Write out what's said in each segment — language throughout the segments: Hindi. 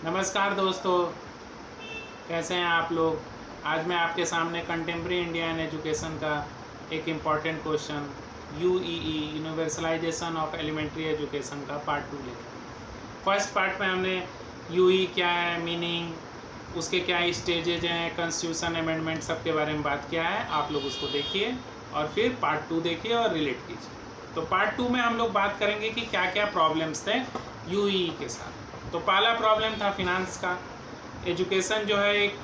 नमस्कार दोस्तों, कैसे हैं आप लोग। आज मैं आपके सामने कंटेम्प्रेरी इंडियन एजुकेशन का एक important question UEE universalisation of elementary education का पार्ट 2 लेकर। फर्स्ट पार्ट में हमने यूई क्या है, मीनिंग, उसके क्या स्टेजेज हैं, कॉन्स्टिट्यूशन अमेंडमेंट सब के बारे में बात किया है। आप लोग उसको देखिए और फिर पार्ट 2 देखिए और रिलेट कीजिए। तो पार्ट 2 में हम लोग बात करेंगे कि क्या क्या प्रॉब्लम्स थे यूईई के साथ। तो पहला प्रॉब्लम था फिनांस का। एजुकेशन जो है एक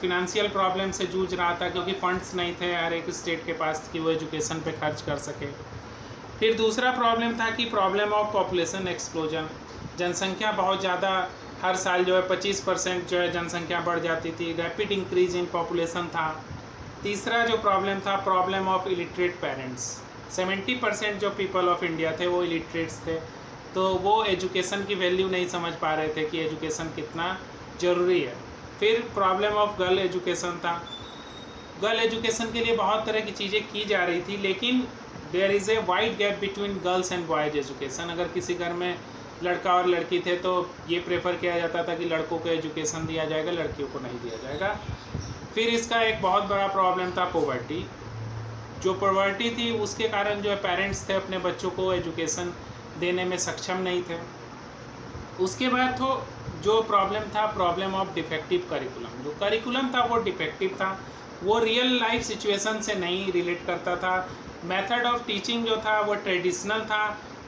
फिनेंशियल प्रॉब्लम से जूझ रहा था क्योंकि फंड्स नहीं थे हर एक स्टेट के पास कि वो एजुकेशन पे खर्च कर सके। फिर दूसरा प्रॉब्लम था कि प्रॉब्लम ऑफ पॉपुलेशन एक्सप्लोजन। जनसंख्या बहुत ज़्यादा हर साल जो है 25% जो है जनसंख्या बढ़ जाती थी, रैपिड इंक्रीज इन पॉपुलेशन था। तीसरा जो प्रॉब्लम था प्रॉब्लम ऑफ इलिटरेट पेरेंट्स। 70% जो पीपल ऑफ इंडिया थे वो इलिटरेट्स थे, तो वो एजुकेशन की वैल्यू नहीं समझ पा रहे थे कि एजुकेशन कितना ज़रूरी है। फिर प्रॉब्लम ऑफ गर्ल एजुकेशन था। गर्ल एजुकेशन के लिए बहुत तरह की चीज़ें की जा रही थी, लेकिन there is a wide gap between girls and boys education. अगर किसी घर में लड़का और लड़की थे तो ये प्रेफर किया जाता था कि लड़कों को एजुकेशन दिया जाएगा, लड़कियों को नहीं दिया जाएगा। फिर इसका एक बहुत बड़ा प्रॉब्लम था पॉवर्टी। जो पॉवर्टी थी उसके कारण जो है पेरेंट्स थे अपने बच्चों को एजुकेशन देने में सक्षम नहीं थे। उसके बाद तो जो प्रॉब्लम था प्रॉब्लम ऑफ डिफेक्टिव करिकुलम। जो करिकुलम था वो डिफेक्टिव था, वो रियल लाइफ सिचुएशन से नहीं रिलेट करता था। मेथड ऑफ टीचिंग जो था वो ट्रेडिशनल था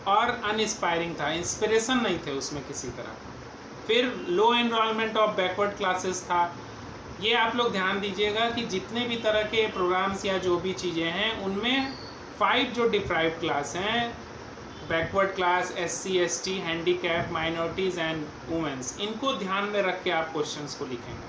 और अनइंस्पायरिंग था, इंस्पिरेशन नहीं थे उसमें किसी तरह। फिर लो एनरोलमेंट ऑफ बैकवर्ड क्लासेस था। ये आप लोग ध्यान दीजिएगा कि जितने भी तरह के प्रोग्राम्स या जो भी चीज़ें हैं उनमें 5 जो डिप्राइव्ड क्लास हैं, backward class, SC ST, handicap, minorities and women's, इनको ध्यान में रख के आप क्वेश्चंस को लिखेंगे,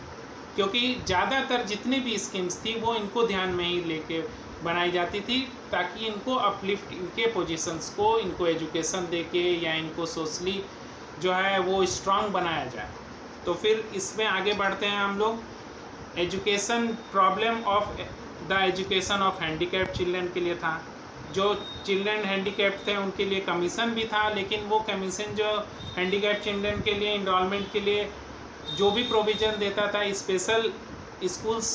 क्योंकि ज़्यादातर जितनी भी स्कीम्स थी वो इनको ध्यान में ही लेके बनाई जाती थी ताकि इनको अपलिफ्ट, इनके पोजीशंस को, इनको एजुकेशन दे के या इनको सोशली जो है वो स्ट्रांग बनाया जाए। तो फिर इसमें आगे बढ़ते हैं हम लोग। Education problem of the education of handicapped children के लिए था। जो चिल्ड्रन हैंडीकैप्ड थे उनके लिए कमीशन भी था, लेकिन वो कमीशन जो हैंडीकैप्ड चिल्ड्रन के लिए इनरोलमेंट के लिए जो भी प्रोविज़न देता था, स्पेशल स्कूल्स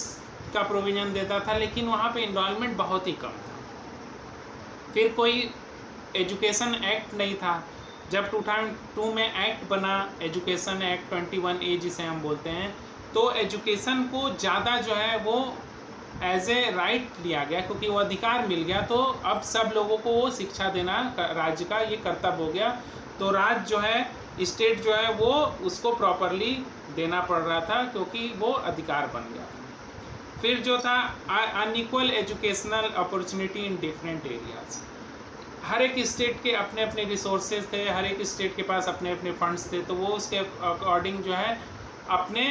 का प्रोविज़न देता था, लेकिन वहाँ पे इनरोलमेंट बहुत ही कम था। फिर कोई एजुकेशन एक्ट नहीं था। जब 2002 में एक्ट बना, एजुकेशन एक्ट 21A जिसे हम बोलते हैं, तो एजुकेशन को ज़्यादा जो है वो एज ए राइट लिया गया, क्योंकि वो अधिकार मिल गया। तो अब सब लोगों को वो शिक्षा देना राज्य का ये कर्तव्य हो गया। तो राज्य जो है, स्टेट जो है, वो उसको प्रॉपरली देना पड़ रहा था क्योंकि वो अधिकार बन गया था। फिर जो था unequal educational opportunity in different areas. हर एक स्टेट के अपने अपने रिसोर्सेज थे, हर एक स्टेट के पास अपने अपने फंड्स थे, तो वो उसके अकॉर्डिंग जो है अपने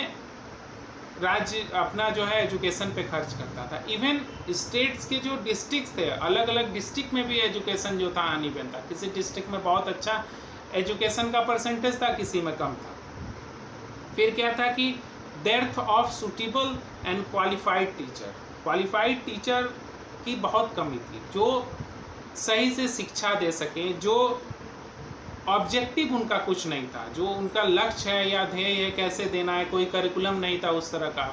राज्य अपना जो है एजुकेशन पे खर्च करता था। इवन स्टेट्स के जो डिस्ट्रिक्ट्स थे, अलग अलग डिस्ट्रिक्ट में भी एजुकेशन जो था अनइवन था। किसी डिस्ट्रिक्ट में बहुत अच्छा एजुकेशन का परसेंटेज था, किसी में कम था। फिर क्या था कि depth of suitable and qualified teacher. Qualified teacher की बहुत कमी थी जो सही से शिक्षा दे सके, जो ऑब्जेक्टिव उनका कुछ नहीं था, जो उनका लक्ष्य है या ध्येय है कैसे देना है, कोई करिकुलम नहीं था उस तरह का।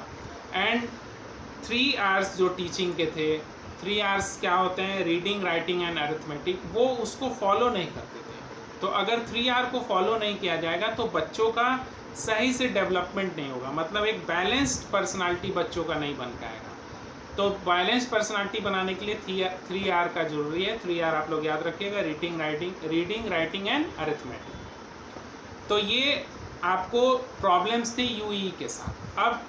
एंड 3 आवर्स जो टीचिंग के थे, 3 आवर्स क्या होते हैं, रीडिंग, राइटिंग एंड अरिथमेटिक, वो उसको फॉलो नहीं करते थे। तो अगर 3 आवर को फॉलो नहीं किया जाएगा तो बच्चों का सही से डेवलपमेंट नहीं होगा, मतलब एक बैलेंस्ड पर्सनालिटी बच्चों का नहीं बन पाएगा। तो बैलेंस पर्सनालिटी बनाने के लिए 3 आर का जरूरी है। 3 आर आप लोग याद रखिएगा, रीडिंग राइटिंग एंड अरिथमेटिक। तो ये आपको प्रॉब्लम्स थी यूई के साथ। अब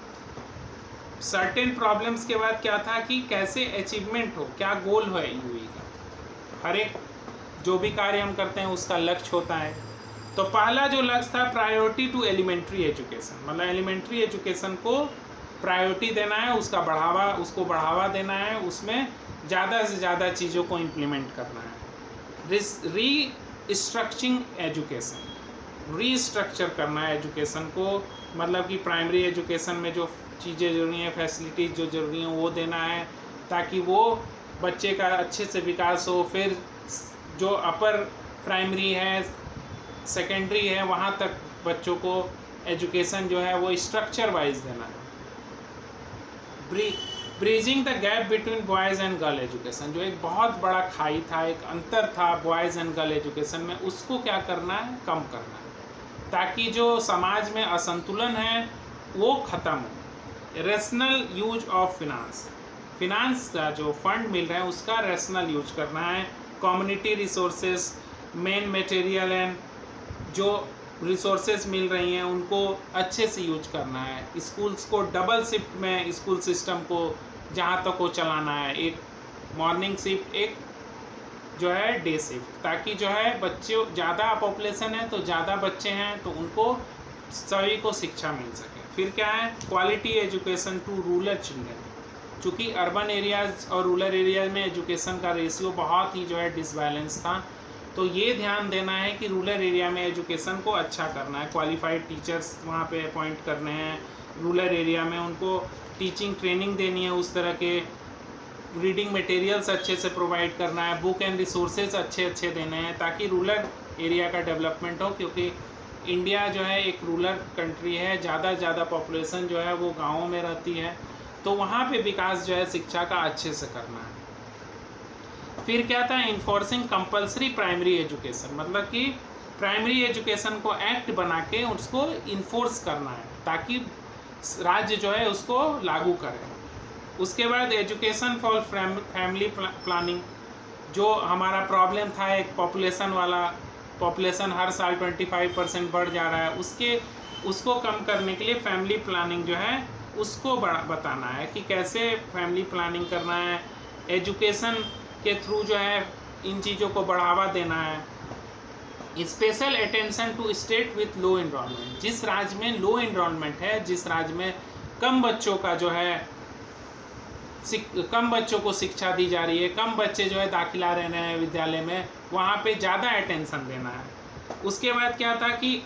सर्टेन प्रॉब्लम्स के बाद क्या था कि कैसे अचीवमेंट हो, क्या गोल है यूई का। हर एक जो भी कार्य हम करते हैं उसका लक्ष्य होता है। तो पहला जो लक्ष्य था प्रायोरिटी टू एलिमेंट्री एजुकेशन, मतलब एलिमेंट्री एजुकेशन को प्रायोरिटी देना है, उसको बढ़ावा देना है, उसमें ज़्यादा से ज़्यादा चीज़ों को इम्प्लीमेंट करना है। रीस्ट्रक्चरिंग एजुकेशन, रीस्ट्रक्चर करना है एजुकेशन को, मतलब कि प्राइमरी एजुकेशन में जो चीज़ें जरूरी हैं, फैसिलिटीज़ जो ज़रूरी हैं वो देना है ताकि वो बच्चे का अच्छे से विकास हो। फिर जो अपर प्राइमरी है, सेकेंडरी है, वहाँ तक बच्चों को एजुकेशन जो है वो स्ट्रक्चर वाइज देना है। Bridging the gap between boys and girl education, जो एक बहुत बड़ा खाई था, एक अंतर था बॉयज़ एंड गर्ल एजुकेशन में, उसको क्या करना है, कम करना है, ताकि जो समाज में असंतुलन है वो ख़त्म हो। रेशनल यूज ऑफ फिनांस का जो फंड मिल रहा है उसका रेशनल यूज करना है। Community resources, main material and जो रिसोर्सेज मिल रही हैं उनको अच्छे से यूज करना है। स्कूल्स को डबल शिफ्ट में स्कूल सिस्टम को जहाँ तक वो चलाना है, एक मॉर्निंग शिफ्ट, एक जो है डे शिफ्ट, ताकि जो है बच्चों ज़्यादा पॉपुलेशन है तो ज़्यादा बच्चे हैं तो उनको सभी को शिक्षा मिल सके। फिर क्या है, quality education to rural children, चूँकि अर्बन एरियाज़ और रूरल एरियाज में एजुकेशन का रेशियो बहुत ही जो है डिसबैलेंस था, तो ये ध्यान देना है कि रूरल एरिया में एजुकेशन को अच्छा करना है। क्वालिफाइड टीचर्स वहाँ पे अपॉइंट करने हैं रूरल एरिया में, उनको टीचिंग ट्रेनिंग देनी है, उस तरह के रीडिंग मटेरियल्स अच्छे से प्रोवाइड करना है, बुक एंड रिसोर्सेज अच्छे देने हैं ताकि रूरल एरिया का डेवलपमेंट हो, क्योंकि इंडिया जो है एक रूरल कंट्री है, ज़्यादा पॉपुलेशन जो है वो गाँवों में रहती है, तो वहाँ पे विकास जो है शिक्षा का अच्छे से करना है। फिर क्या था, इन्फोर्सिंग कंपलसरी प्राइमरी एजुकेशन, मतलब कि प्राइमरी एजुकेशन को एक्ट बना के उसको इन्फोर्स करना है ताकि राज्य जो है उसको लागू करे। उसके बाद एजुकेशन फॉर फैमिली प्लानिंग, जो हमारा प्रॉब्लम था एक पॉपुलेशन हर साल 25% बढ़ जा रहा है, उसको कम करने के लिए फैमिली प्लानिंग जो है उसको बताना है कि कैसे फैमिली प्लानिंग करना है। एजुकेशन के थ्रू जो है इन चीज़ों को बढ़ावा देना है। Special attention to state with low enrolment, जिस राज्य में लो एनरोलमेंट है, जिस राज्य में कम बच्चों को शिक्षा दी जा रही है, कम बच्चे जो है दाखिला ले रहे हैं विद्यालय में, वहाँ पे ज़्यादा अटेंशन देना है। उसके बाद क्या था कि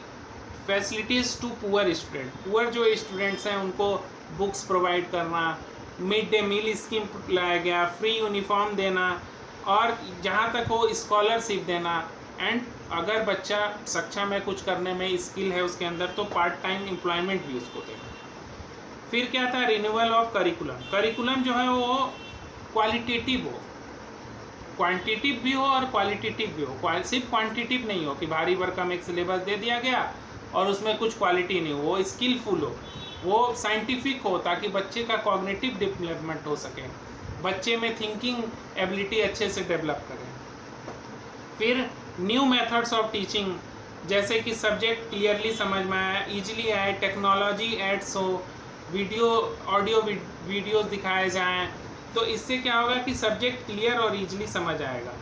फैसिलिटीज़ टू पुअर जो स्टूडेंट्स हैं उनको बुक्स प्रोवाइड करना, मिड डे मील स्कीम लाया गया, फ्री यूनिफॉर्म देना, और जहाँ तक हो स्कॉलरशिप देना, एंड अगर बच्चा सक्षम है, कुछ करने में स्किल है उसके अंदर, तो पार्ट टाइम एम्प्लॉयमेंट भी उसको देना। फिर क्या था, रिन्यूअल ऑफ करिकुलम जो है वो क्वालिटेटिव हो, क्वांटिटिव भी हो और क्वालिटेटिव भी हो, सिर्फ क्वांटिटिव नहीं हो कि भारी भरकम एक सिलेबस दे दिया गया और उसमें कुछ क्वालिटी नहीं हो, वो स्किलफुल हो, वो साइंटिफिक हो, ताकि बच्चे का कॉग्निटिव डेवलपमेंट हो सके, बच्चे में थिंकिंग एबिलिटी अच्छे से डेवलप करें। फिर न्यू मेथड्स ऑफ टीचिंग, जैसे कि सब्जेक्ट क्लियरली समझ में आए, ईजिली आए, टेक्नोलॉजी एड्स हो, ऑडियो वीडियोस दिखाए जाएं, तो इससे क्या होगा कि सब्जेक्ट क्लियर और ईजिली समझ आएगा।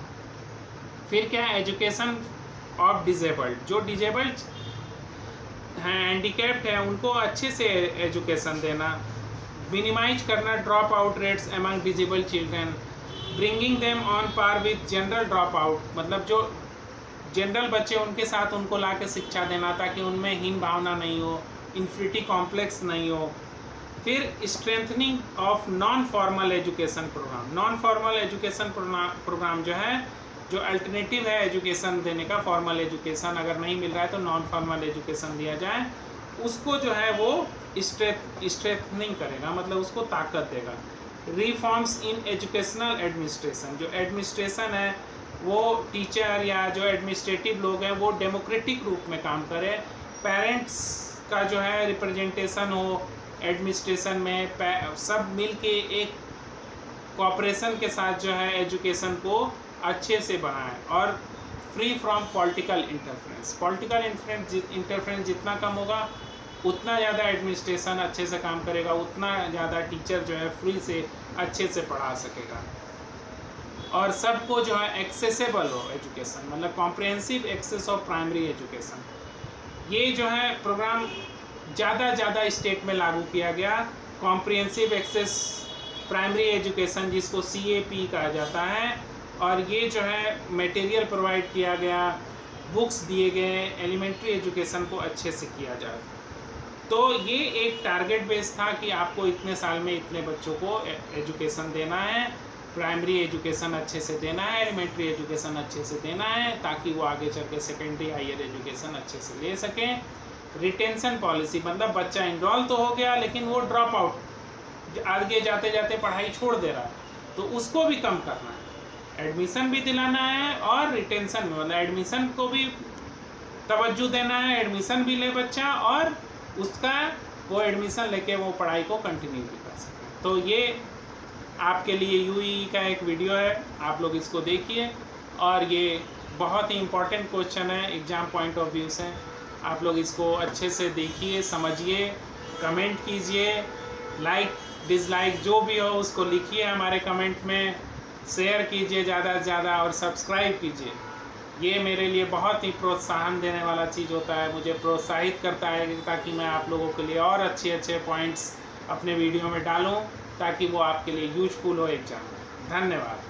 फिर क्या है, एजुकेशन ऑफ डिजेबल्ड, जो डिजेबल्ड हैं, हैंडीकैप्ड है, उनको अच्छे से एजुकेशन देना। मिनिमाइज करना drop out rates among disabled children, bringing them on par with general drop out, मतलब जो जनरल बच्चे उनके साथ उनको ला के शिक्षा देना ताकि उनमें हीन भावना नहीं हो, इन्फिनिटी कॉम्प्लेक्स नहीं हो। फिर strengthening of non formal education programme जो है, जो अल्टरनेटिव है एजुकेशन देने का, फॉर्मल एजुकेशन अगर नहीं मिल रहा है तो नॉन फॉर्मल एजुकेशन दिया जाए, उसको जो है वो स्ट्रेंथनिंग करेगा, मतलब उसको ताकत देगा। रिफॉर्म्स इन एजुकेशनल एडमिनिस्ट्रेशन, जो एडमिनिस्ट्रेशन है वो टीचर या जो एडमिनिस्ट्रेटिव लोग हैं वो डेमोक्रेटिक रूप में काम करें, पेरेंट्स का जो है रिप्रेजेंटेशन हो एडमिनिस्ट्रेशन में, सब मिल के एक कोऑपरेशन के साथ जो है एजुकेशन को अच्छे से बनाएं, और फ्री फ्रॉम पॉलिटिकल इंटरफेरेंस जितना कम होगा उतना ज़्यादा एडमिनिस्ट्रेशन अच्छे से काम करेगा, उतना ज़्यादा टीचर जो है फ्री से अच्छे से पढ़ा सकेगा, और सबको जो है एक्सेसिबल हो एजुकेशन, मतलब comprehensive access of primary education. ये जो है प्रोग्राम ज़्यादा स्टेट में लागू किया गया, कॉम्प्रिहेंसिव एक्सेस प्राइमरी एजुकेशन जिसको CAP कहा जाता है, और ये जो है मटेरियल प्रोवाइड किया गया, बुक्स दिए गए, एलिमेंट्री एजुकेशन को अच्छे से किया जाए। तो ये एक टारगेट बेस था कि आपको इतने साल में इतने बच्चों को एजुकेशन देना है, प्राइमरी एजुकेशन अच्छे से देना है, एलिमेंट्री एजुकेशन अच्छे से देना है, ताकि वो आगे चल के सेकेंडरी हायर एजुकेशन अच्छे से ले सकें। रिटेंशन पॉलिसी, मतलब बच्चा इनरोल तो हो गया लेकिन वो ड्रॉप आउट, आगे जाते जाते पढ़ाई छोड़ दे रहा है, तो उसको भी कम करना है। एडमिशन भी दिलाना है और रिटेंशन में, मतलब एडमिशन को भी तवज्जो देना है, एडमिशन भी ले बच्चा और उसका वो एडमिशन लेके वो पढ़ाई को कंटिन्यू भी कर सके। तो ये आपके लिए यूई का एक वीडियो है, आप लोग इसको देखिए और ये बहुत ही इम्पोर्टेंट क्वेश्चन है एग्ज़ाम पॉइंट ऑफ व्यू से। आप लोग इसको अच्छे से देखिए, समझिए, कमेंट कीजिए, लाइक डिसलाइक जो भी हो उसको लिखिए हमारे कमेंट में, शेयर कीजिए ज़्यादा से ज़्यादा और सब्सक्राइब कीजिए। ये मेरे लिए बहुत ही प्रोत्साहन देने वाला चीज़ होता है, मुझे प्रोत्साहित करता है ताकि मैं आप लोगों के लिए और अच्छे अच्छे पॉइंट्स अपने वीडियो में डालूं ताकि वो आपके लिए यूजफुल हो एग्जाम में। धन्यवाद।